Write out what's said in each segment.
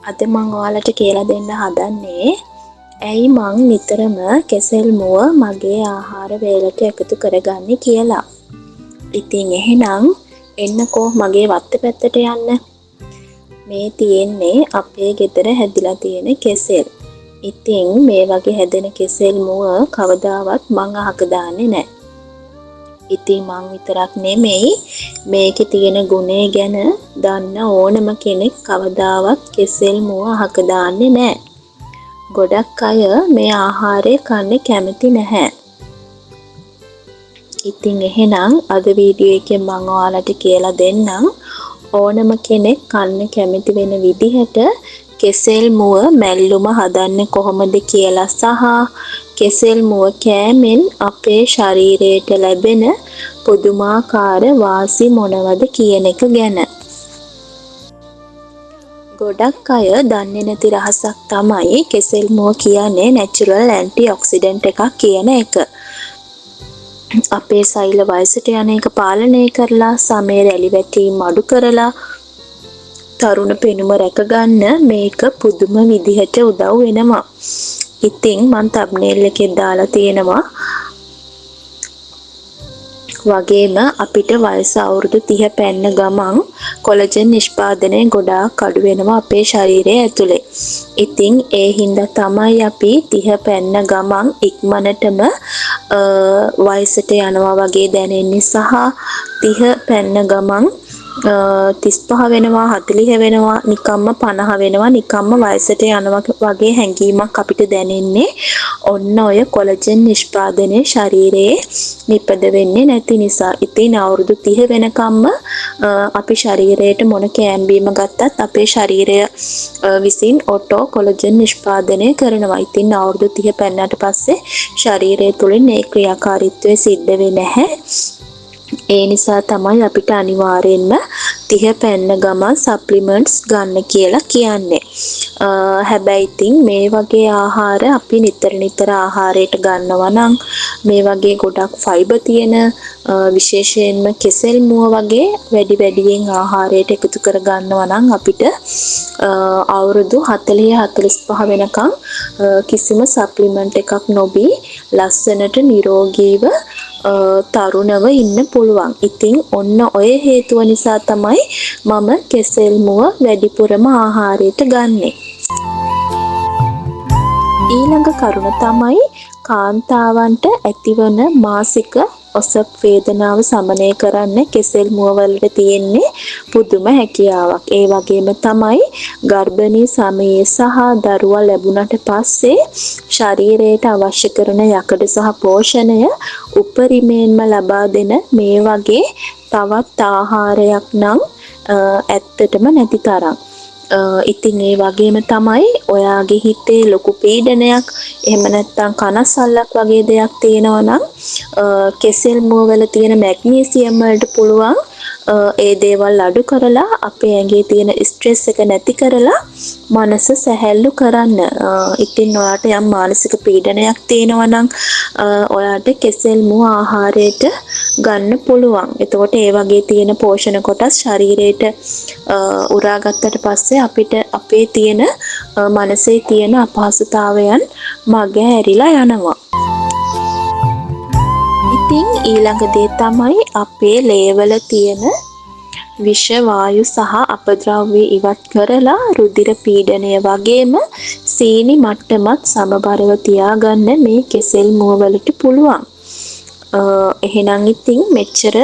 අද මම ඔයාලට කියලා දෙන්න හදන්නේ ඇයි මං නිතරම කෙසෙල් මුව මගේ ආහාර වේලට එකතු කරගන්නේ කියලා. ඉතින් එහෙනම් එන්නකෝ මගේ වත්ත පැත්තට යන්න. මේ තියෙන්නේ අපේ ගෙදර හැදිලා තියෙන කෙසෙල්. ඉතින් මේ වගේ හැදෙන කෙසෙල් මුව කවදාවත් මං අහක දාන්නේ නැහැ. ඉතින් මං විතරක් නෙමෙයි මේකේ තියෙන ගුණේ ගැන දන්න ඕනම කෙනෙක් කවදාවත් කෙසෙල් මුව අහක දාන්නේ නැහැ. ගොඩක් අය මේ ආහාරය කන්න කැමති නැහැ. ඉතින් එහෙනම් අද වීඩියෝ එකෙන් මම ඔයාලට කියලා දෙන්නම් ඕනම කෙනෙක් කන්න කැමති වෙන විදිහට කෙසෙල් මුව මැල්ලුම හදන්නේ කොහොමද කියලා සහ කෙසෙල් මුව කෑමෙන් අපේ ශරීරයට ලැබෙන පුදුමාකාර වාසි මොනවද කියන එක ගැන. ගොඩක් අය දන්නේ නැති රහසක් තමයි කෙසෙල් මුව කියන්නේ නැචරල් ඇන්ටිඔක්සිඩන්ට් එකක් කියන එක. අපේ සෛල වයසට යන එක පාලනය කරලා සමේ රැලි වැටීම් අඩු කරලා තරුණ පෙනුම රැකගන්න මේක පුදුම විදිහට උදව් වෙනවා. ඉතින් මම තම්බ්නේල් එකේ දාලා තියෙනවා වගේම අපිට වයස අවුරුදු 30 පැන්න ගමන් කොලජන් නිෂ්පාදනය ගොඩාක් අඩු වෙනවා අපේ ශරීරය ඇතුලේ. ඉතින් ඒ හින්දා තමයි අපි 30 පැන්න ගමන් ඉක්මනටම වයසට යනවා වගේ දැනෙන්නේ සහ 30 පැන්න ගමන් 35 වෙනවා 40 වෙනවා නිකම්ම 50 වෙනවා නිකම්ම වයසට යනවා වගේ හැඟීමක් අපිට දැනෙන්නේ ඔන්න ඔය කොලජන් නිෂ්පාදනයේ ශරීරයේ නිපද වෙන්නේ නැති නිසා. ඉතින් අවුරුදු 30 වෙනකම්ම අපි ශරීරයට මොන කෑම බීම ගත්තත් අපේ ශරීරය විසින් ඔටෝ කොලජන් නිෂ්පාදනය කරනවා. ඉතින් අවුරුදු 30 පැන්නට පස්සේ ශරීරය තුළින් මේ ක්‍රියාකාරීත්වය සිද්ධ වෙන්නේ නැහැ. ඒ නිසා තමයි අපිට අනිවාර්යෙන්ම 30 පැන්න ගමන් සප්ලිමන්ට්ස් ගන්න කියලා කියන්නේ. හැබැයි ඉතින් මේ වගේ ආහාර අපි නිතර ආහාරයට ගන්නවා නම් මේ වගේ ගොඩක් ෆයිබර් තියෙන විශේෂයෙන්ම කෙසෙල් මුව වගේ වැඩියෙන් ආහාරයට එකතු කර ගන්නවා නම් අපිට අවුරුදු 40-45 වෙනකම් කිසිම සප්ලිමන්ට් එකක් නොබී ලස්සනට නිරෝගීව තරුණව ඉන්න පුළුවන්. ඉතින් ඔන්න ඔය හේතුව නිසා තමයි මම කෙසෙල් මුව වැඩිපුරම ආහාරයට ගන්නෙ. ඊළඟ කරුණ තමයි කාන්තාවන්ට ඇතිවන මාසික ඔසප් වේදනාව සමනය කරන්න කෙසෙල් මුව වලට තියෙන්නේ පුදුම හැකියාවක්. ඒ වගේම තමයි ගර්භණී සමයේ සහ දරුවා ලැබුණට පස්සේ ශරීරයට අවශ්‍ය කරන යකඩ සහ පෝෂණය උපරිමයෙන්ම ලබා දෙන මේ වගේ තවත් ආහාරයක් නම් ඇත්තටම නැති තරම්. ඉතින් ඒ වගේම තමයි ඔයාගේ හිතේ ලොකු පීඩනයක් එහෙම නැත්නම් කනස්සල්ලක් වගේ දෙයක් තියෙනවා නම් කෙසෙල් මුව වල තියෙන මැග්නීසියම් වලට පුළුවන් ඒ දේවල් අඩු කරලා අපේ ඇඟේ තියෙන ස්ට්‍රෙස් එක නැති කරලා මනස සැහැල්ලු කරන්න. ඉතින් ඔයාට යම් මානසික පීඩනයක් තියෙනවා නම් ඔයාට කෙසෙල් මුව ආහාරයට ගන්න පුළුවන්. එතකොට ඒ වගේ තියෙන පෝෂණ කොටස් ශරීරයට උරා ගත්තට පස්සේ අපිට අපේ තියෙන මනසේ තියෙන අපහසුතාවයන් මග ඇරිලා යනවා. ඉතින් ඊළඟ දේ තමයි අපේ ලේවල තියෙන විෂ වායු සහ අපද්‍රව්‍ය ඉවත් කරලා රුධිර පීඩනය වගේම සීනි මට්ටමත් සමබරව තියාගන්න මේ කෙසෙල් මුව වලට පුළුවන්. එහෙනම් ඉතින් මෙච්චර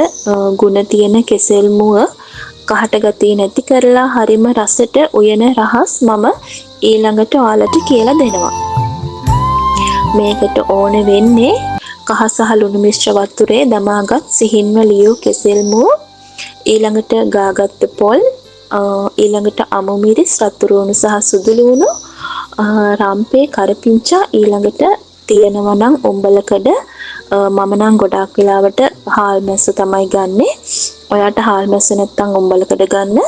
ගුණ තියෙන කෙසෙල් මුව කහට ගතිය නැති කරලා හරිම රසට උයන රහස් මම ඊළඟට ඔයාලට කියලා දෙනවා. මේකට ඕන වෙන්නේ කහ සහ ලුණු මිශ්‍ර වතුරේ දමාගත් සිහින්ව ලියූ කෙසෙල් මුව, ඊළඟට ගාගත්ත පොල්, ඊළඟට අමු මිරිස්, රතුරුණු සහ සුදු ලුණු, රම්පේ කරපිංචා, ඊළඟට තියෙනවා නම් උඹලකඩ මම නම් ගොඩාක් වෙලාවට හාල් මැස්ස තමයි ගන්නෙ. ඔයාට හාල් මැස්ස නැත්නම් උඹලකඩ ගන්න.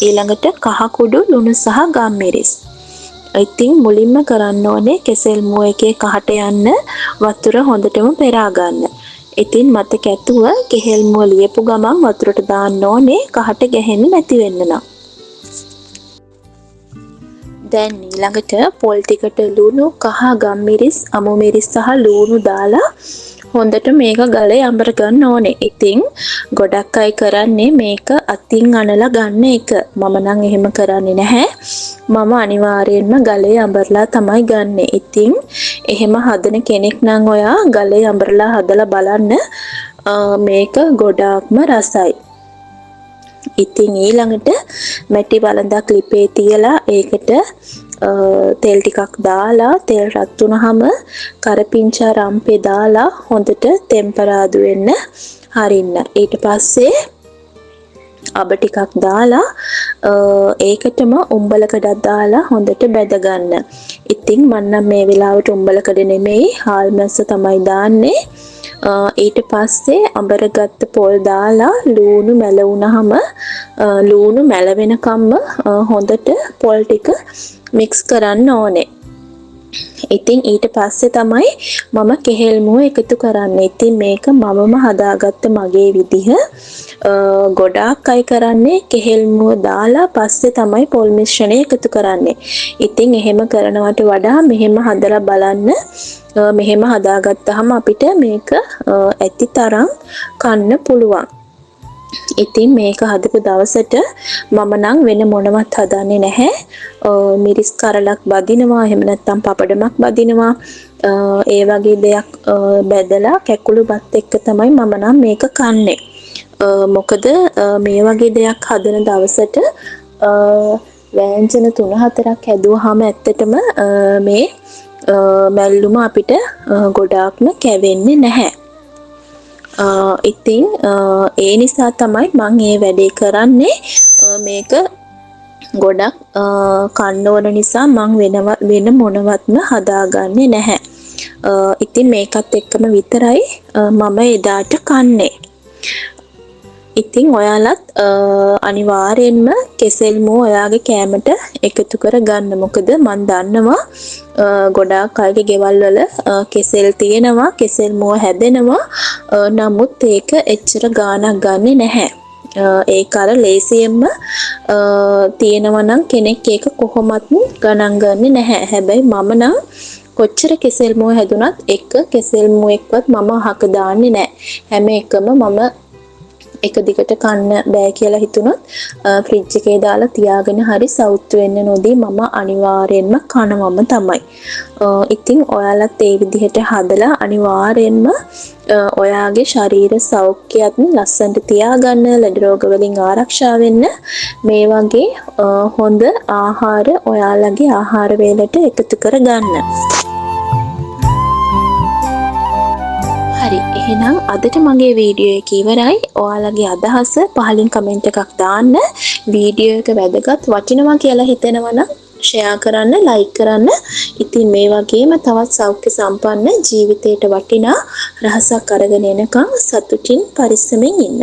ඊළඟට කහ කුඩු ලුණු සහ ගම්මිරිස්. ඉතින් මුලින්ම කරන්න ඕනේ කෙසෙල් මුව එකේ කහට යන්න වතුර හොඳටම පෙරා ගන්න. ඉතින් මතක ඇතුව කෙහෙල් මුව ලියපු ගමන් වතුරට දාන්න ඕනේ කහට ගැහෙන්නේ නැති වෙන්න නම්. දැන් ඊළඟට පොල් ටිකට ලුණු, කහ ගම්මිරිස්, අමු මිරිස් සහ ලූණු දාලා හොඳට මේක ගලේ අඹර ගන්න ඕනේ. ඉතින් ගොඩක් අය කරන්නේ මේක අතින් අනලා ගන්න එක. මම නම් එහෙම කරන්නේ නැහැ. මම අනිවාර්යයෙන්ම ගලේ අඹරලා තමයි ගන්නෙ. ඉතින් එහෙම හදන කෙනෙක් නම් ඔයා ගලේ අඹරලා හදලා බලන්න. මේක ගොඩාක්ම රසයි. ඉතින් ඊළඟට මැටි වලඳක් ලිපේ තියලා ඒකට තෙල් ටිකක් දාලා තෙල් රත් වුනහම කරපිංචා රම්පේ දාලා හොඳට ටෙම්පරාදු වෙන්න හරින්න. ඊට පස්සේ අබ ටිකක් දාලා ඒකටම උම්බලකඩක් දාලා හොඳට බැද ගන්න. ඉතින් මම නම් මේ වෙලාවට උම්බලකඩ නෙමෙයි හාල් මැස්ස තමයි දාන්නේ. ඊට පස්සේ අඹරගත්ත පොල් දාලා ලූණු මැලවුනහම ලූණු මැලවෙනකම්ම හොඳට පොල් ටික මික්ස් කරන්න ඕනේ. ඉතින් ඊට පස්සේ තමයි මම කෙහෙල් මුව එකතු කරන්නේ. ඉතින් මේක මමම හදාගත්ත මගේ විදිහ. ගොඩාක් අය කරන්නේ කෙහෙල් මුව දාලා පස්සේ තමයි පොල් මිශ්‍රණය එකතු කරන්නේ. ඉතින් එහෙම කරනවට වඩා මෙහෙම හදලා බලන්න. මෙහෙම හදාගත්තාම අපිට මේක ඇති තරම් කන්න පුළුවන්. ඉතින් මේක හදපු දවසට මම නම් වෙන මොනවත් හදන්නේ නැහැ. මිරිස් කරලක් බදිනවා, එහෙම නැත්නම් පපඩමක් බදිනවා. ඒ වගේ දෙයක් බැදලා කැකුළු බත් එක්ක තමයි මම නම් මේක කන්නේ. මොකද මේ වගේ දෙයක් හදන දවසට වෑංජන 3-4ක් හැදුවාම ඇත්තටම මේ මැල්ලුම අපිට ගොඩාක්ම කැවෙන්නේ නැහැ. ඉතින් ඒ නිසා තමයි මම මේ වැඩේ කරන්නේ. මේක ගොඩක් කන්න ඕන නිසා මම වෙන මොනවත්ම හදාගන්නේ නැහැ. ඉතින් මේකත් එක්කම විතරයි මම එදාට කන්නේ. ඉතින් ඔයාලත් අනිවාර්යෙන්ම කෙසෙල් මුව ඔයාගේ කෑමට එකතු කර ගන්න. මොකද මම දන්නවා ගොඩාක් අයගේ ගෙවල් වල කෙසෙල් තියෙනවා, කෙසෙල් මුව හැදෙනවා. නමුත් ඒක එච්චර ගාණක් ගන්නෙ නැහැ. ඒක අර ලේසියෙන්ම තියෙනවා නම් කෙනෙක් ඒක කොහොමත් ගණන් ගන්නෙ නැහැ. හැබැයි මම නම් කොච්චර කෙසෙල් මුව හැදුනත් එක කෙසෙල් මුවෙක්වත් මම අහක දාන්නේ නැහැ. හැම එකම මම එක දිගට කන්න බෑ කියලා හිතුනොත් ෆ්‍රිජ් එකේ දාලා තියාගෙන හරි සවුත්තු වෙන්න නොදී මම අනිවාර්යෙන්ම කනවම තමයි. ඉතින් ඔයාලත් ඒ විදිහට හදලා අනිවාර්යෙන්ම ඔයාගේ ශරීර සෞඛ්‍යයත් ලස්සනට තියාගන්න, ලෙඩ රෝග වලින් ආරක්ෂා වෙන්න මේ වගේ හොඳ ආහාර ඔයාලගේ ආහාර වේලට එකතු කරගන්න. හරි, එහෙනම් අදට මගේ වීඩියෝ එක ඉවරයි. ඔයාලගේ අදහස පහලින් කමෙන්ට් එකක් දාන්න. වීඩියෝ එක වැදගත් වටිනවා කියලා හිතෙනවා නම් ෂෙයා කරන්න, ලයික් කරන්න. ඉතින් මේ වගේම තවත් සෞඛ්‍ය සම්පන්න ජීවිතයට වටිනා රහසක් අරගෙන එනකම් සතුටින් පරිස්සමෙන් ඉන්න.